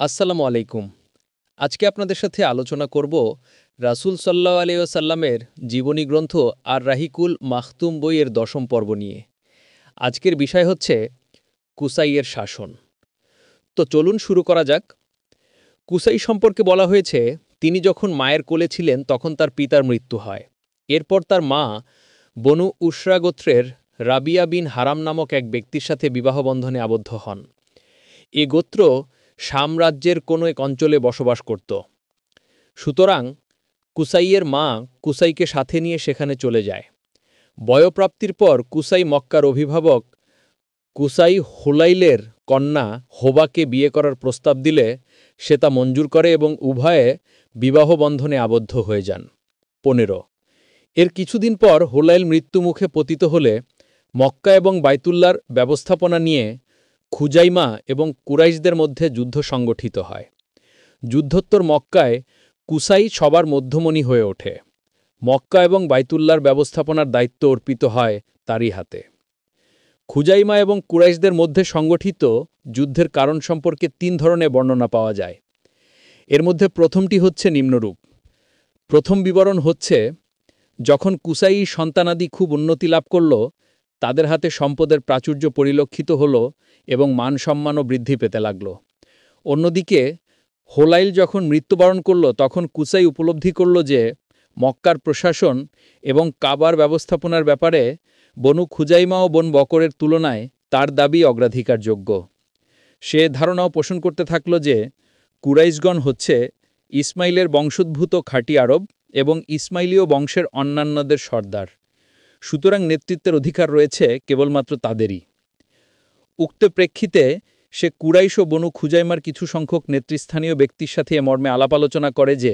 আসসালামু আলাইকুম। আজকে আপনাদের সাথে আলোচনা করব রাসূল সাল্লাল্লাহু আলাইহি ওয়াসাল্লামের জীবনী গ্রন্থ আর রাহিকুল মাখতুম বইয়ের ১০ম পর্ব নিয়ে। আজকের বিষয় হচ্ছে কুসাইয়ের শাসন। তো চলুন শুরু করা যাক। কুসাই সম্পর্কে বলা হয়েছে, তিনি যখন মায়ের কোলে ছিলেন তখন তার পিতার মৃত্যু হয়। এরপর তার মা বনু উশরা গোত্রের রাবিয়া বিন হারাম নামক এক ব্যক্তির সাথে বিবাহবন্ধনে আবদ্ধ হন। এ গোত্র শাম রাজ্যের কোনো এক অঞ্চলে বসবাস করত। সুতরাং কুসাইয়ের মা কুসাইকে সাথে নিয়ে সেখানে চলে যায়। বয়ঃপ্রাপ্তির পর কুসাই মক্কার অভিভাবক কুসাই হুলাইলের কন্যা হোবাকে বিয়ে করার প্রস্তাব দিলে সে তা মঞ্জুর করে এবং উভয়ে বিবাহবন্ধনে আবদ্ধ হয়ে যান। ১৫ এর কিছুদিন পর হুলাইল মৃত্যুমুখে পতিত হলে মক্কা এবং বাইতুল্লার ব্যবস্থাপনা নিয়ে খুজাইমা এবং কুরাইশদের মধ্যে যুদ্ধ সংগঠিত হয়। যুদ্ধোত্তর মক্কায় কুসাই সবার মধ্যমণি হয়ে ওঠে। মক্কা এবং বাইতুল্লার ব্যবস্থাপনার দায়িত্ব অর্পিত হয় তারই হাতে। খুজাইমা এবং কুরাইশদের মধ্যে সংগঠিত যুদ্ধের কারণ সম্পর্কে ৩ ধরনের বর্ণনা পাওয়া যায়। এর মধ্যে প্রথমটি হচ্ছে নিম্নরূপ। প্রথম বিবরণ হচ্ছে, যখন কুসাই সন্তানাদি খুব উন্নতি লাভ করল, তাদের হাতে সম্পদের প্রাচুর্য পরিলক্ষিত হল এবং মান সম্মানও বৃদ্ধি পেতে লাগল। অন্যদিকে হোলাইল যখন মৃত্যুবরণ করল তখন কুসাই উপলব্ধি করল যে মক্কার প্রশাসন এবং কাবার ব্যবস্থাপনার ব্যাপারে বনু খুজাইমা ও বন বকরের তুলনায় তার দাবি অগ্রাধিকারযোগ্য। সে ধারণাও পোষণ করতে থাকল যে কুরাইশগণ হচ্ছে ইসমাইলের বংশোদ্ভূত খাঁটি আরব এবং ইসমাইলীয় বংশের অন্যান্যদের সর্দার। সুতরাং নেতৃত্বের অধিকার রয়েছে কেবলমাত্র তাদেরই। উক্ত প্রেক্ষিতে সে কুরাইশ ও বনু খুজাইমার কিছু সংখ্যক নেতৃস্থানীয় ব্যক্তির সাথে মর্মে আলাপ আলোচনা করে যে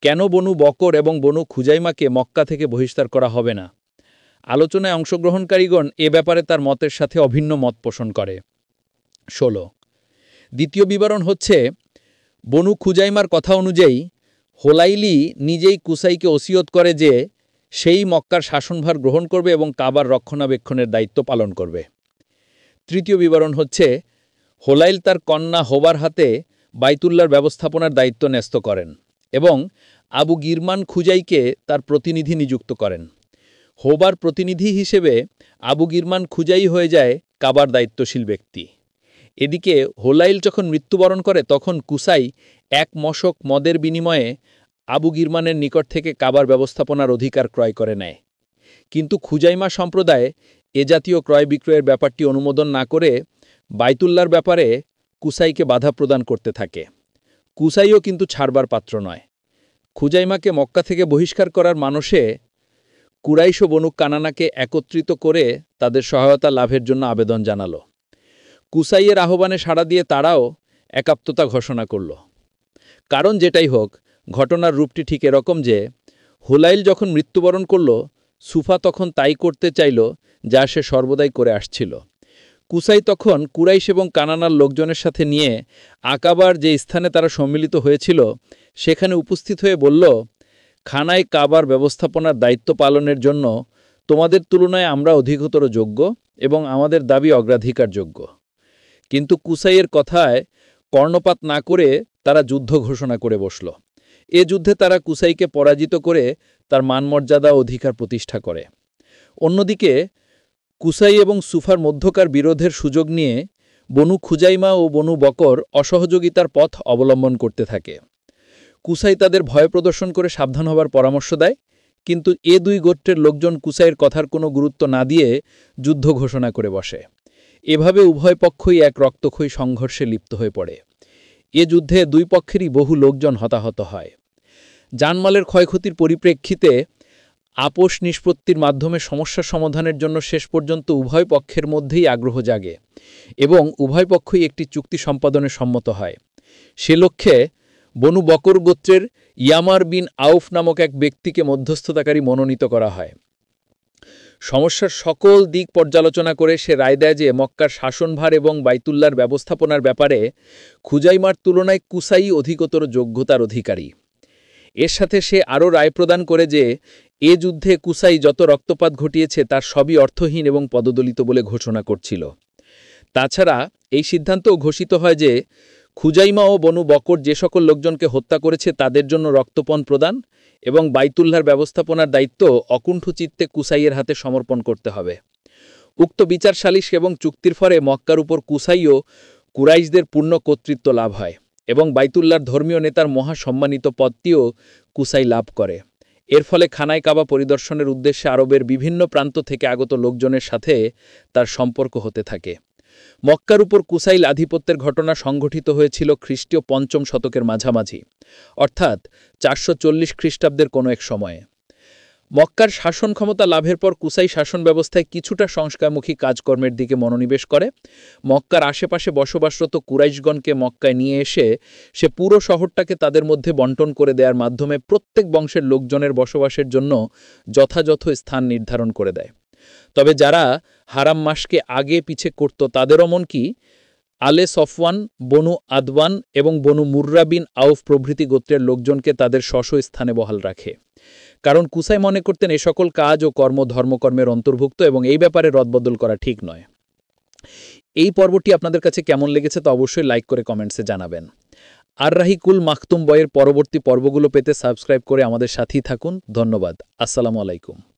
কেন বনু বকর এবং বনু খুজাইমাকে মক্কা থেকে বহিষ্কার করা হবে না। আলোচনায় অংশগ্রহণকারীগণ এ ব্যাপারে তার মতের সাথে অভিন্ন মত পোষণ করে। ১৬ দ্বিতীয় বিবরণ হচ্ছে, বনু খুজাইমার কথা অনুযায়ী হোলাইলি নিজেই কুসাইকে ওসিয়ত করে যে সেই মক্কার শাসনভার গ্রহণ করবে এবং কাবার রক্ষণাবেক্ষণের দায়িত্ব পালন করবে। তৃতীয় বিবরণ হচ্ছে, হোলাইল তার কন্যা হোবার হাতে বাইতুল্লার ব্যবস্থাপনার দায়িত্ব ন্যস্ত করেন এবং আবু গিরমান খুজাইকে তার প্রতিনিধি নিযুক্ত করেন। হোবার প্রতিনিধি হিসেবে আবু গিরমান খুজাই হয়ে যায় কাবার দায়িত্বশীল ব্যক্তি। এদিকে হোলাইল যখন মৃত্যুবরণ করে তখন কুসাই ১ মশক মদের বিনিময়ে আবু গিরমানের নিকট থেকে কাবার ব্যবস্থাপনার অধিকার ক্রয় করে নেয়। কিন্তু খুজাইমা সম্প্রদায় এ জাতীয় ক্রয় বিক্রয়ের ব্যাপারটি অনুমোদন না করে বাইতুল্লার ব্যাপারে কুসাইকে বাধা প্রদান করতে থাকে। কুসাইও কিন্তু ছাড়বার পাত্র নয়। খুজাইমাকে মক্কা থেকে বহিষ্কার করার মানসে কুরাইশ ও বনু কানানাকে একত্রিত করে তাদের সহায়তা লাভের জন্য আবেদন জানাল। কুসাইয়ের আহ্বানে সাড়া দিয়ে তারাও একাত্মতা ঘোষণা করল। কারণ যেটাই হোক, ঘটনার রূপটি ঠিক এরকম যে হুলাইল যখন মৃত্যুবরণ করল, সুফা তখন তাই করতে চাইল যা সে সর্বদাই করে আসছিল। কুসাই তখন কুরাইশ এবং কানানার লোকজনের সাথে নিয়ে আকাবার যে স্থানে তারা সম্মিলিত হয়েছিল সেখানে উপস্থিত হয়ে বলল, খানায় কাবার ব্যবস্থাপনার দায়িত্ব পালনের জন্য তোমাদের তুলনায় আমরা অধিকতর যোগ্য এবং আমাদের দাবি অগ্রাধিকারযোগ্য। কিন্তু কুসাইয়ের কথায় কর্ণপাত না করে তারা যুদ্ধ ঘোষণা করে বসল। এ যুদ্ধে তারা কুসাইকে পরাজিত করে তার মানমর্যাদা অধিকার প্রতিষ্ঠা করে। অন্যদিকে কুসাই এবং সুফার মধ্যকার বিরোধের সুযোগ নিয়ে বনু খুজাইমা ও বনু বকর অসহযোগিতার পথ অবলম্বন করতে থাকে। কুসাই তাদের ভয় প্রদর্শন করে সাবধান হবার পরামর্শ দেয়, কিন্তু এ ২ গোত্রের লোকজন কুসাইয়ের কথার কোনো গুরুত্ব না দিয়ে যুদ্ধ ঘোষণা করে বসে। এভাবে উভয় পক্ষই এক রক্তক্ষয়ী সংঘর্ষে লিপ্ত হয়ে পড়ে। এ যুদ্ধে ২ পক্ষেরই বহু লোকজন হতাহত হয়। জানমালের ক্ষয়ক্ষতির পরিপ্রেক্ষিতে আপোষ নিষ্পত্তির মাধ্যমে সমস্যা সমাধানের জন্য শেষ পর্যন্ত উভয় পক্ষের মধ্যেই আগ্রহ জাগে এবং উভয় পক্ষই একটি চুক্তি সম্পাদনে সম্মত হয়। সে লক্ষ্যে বনু বকর গোত্রের ইয়ামার বিন আউফ নামক এক ব্যক্তিকে মধ্যস্থতাকারী মনোনীত করা হয়। সমস্যার সকল দিক পর্যালোচনা করে সে রায় দেয় যে মক্কার শাসনভার এবং বাইতুল্লার ব্যবস্থাপনার ব্যাপারে খুজাইমার তুলনায় কুসাই অধিকতর যোগ্যতার অধিকারী। এর সাথে সে আরও রায় প্রদান করে যে এ যুদ্ধে কুসাই যত রক্তপাত ঘটিয়েছে তার সবই অর্থহীন এবং পদদলিত বলে ঘোষণা করছিল। তাছাড়া এই সিদ্ধান্তও ঘোষিত হয় যে খুজাইমা ও বনু বকর যে সকল লোকজনকে হত্যা করেছে তাদের জন্য রক্তপণ প্রদান এবং বাইতুল্লাহর ব্যবস্থাপনার দায়িত্ব অকুণ্ঠ চিত্তে কুসাইয়ের হাতে সমর্পণ করতে হবে। উক্ত বিচার সালিশ এবং চুক্তির ফলে মক্কার উপর কুসাই ও কুরাইশদের পূর্ণ কর্তৃত্ব লাভ হয় এবং বাইতুল্লাহর ধর্মীয় নেতার মহাসম্মানিত পদটিও কুসাই লাভ করে। এর ফলে খানায় কাবা পরিদর্শনের উদ্দেশ্যে আরবের বিভিন্ন প্রান্ত থেকে আগত লোকজনের সাথে তার সম্পর্ক হতে থাকে। মক্কার উপর কুসাইল আধিপত্যের ঘটনা সংঘটিত হয়েছিল খ্রিস্টীয় ৫ম শতকের মাঝামাঝি, অর্থাৎ ৪৪০ খ্রিস্টাব্দের কোনো এক সময়ে। মক্কার শাসন ক্ষমতা লাভের পর কুসাই শাসন ব্যবস্থায় কিছুটা সংস্কারমুখী কাজকর্মের দিকে মনোনিবেশ করে। মক্কার আশেপাশে বসবাসরত কুরাইশগণকে মক্কায় নিয়ে এসে সে পুরো শহরটাকে তাদের মধ্যে বণ্টন করে দেওয়ার মাধ্যমে প্রত্যেক বংশের লোকজনের বসবাসের জন্য যথাযথ স্থান নির্ধারণ করে দেয়। তবে যারা হারাম মাসকে আগে পিছে করত তাদের এমনকি আলে সফওয়ান, বনু আদওয়ান এবং বনু মুর্রা বিন আউফ প্রভৃতি গোত্রের লোকজনকে তাদের স্ব স্থানে বহাল রাখে। কারণ কুসাই মনে করতেন এ সকল কাজ ও ধর্মকর্মের অন্তর্ভুক্ত এবং এই ব্যাপারে রদবদল করা ঠিক নয়। এই পর্বটি আপনাদের কাছে কেমন লেগেছে তা অবশ্যই লাইক করে কমেন্টসে জানাবেন। আর রাহিকুল মাখতুম বইয়ের পরবর্তী পর্বগুলো পেতে সাবস্ক্রাইব করে আমাদের সাথেই থাকুন। ধন্যবাদ। আসসালামু আলাইকুম।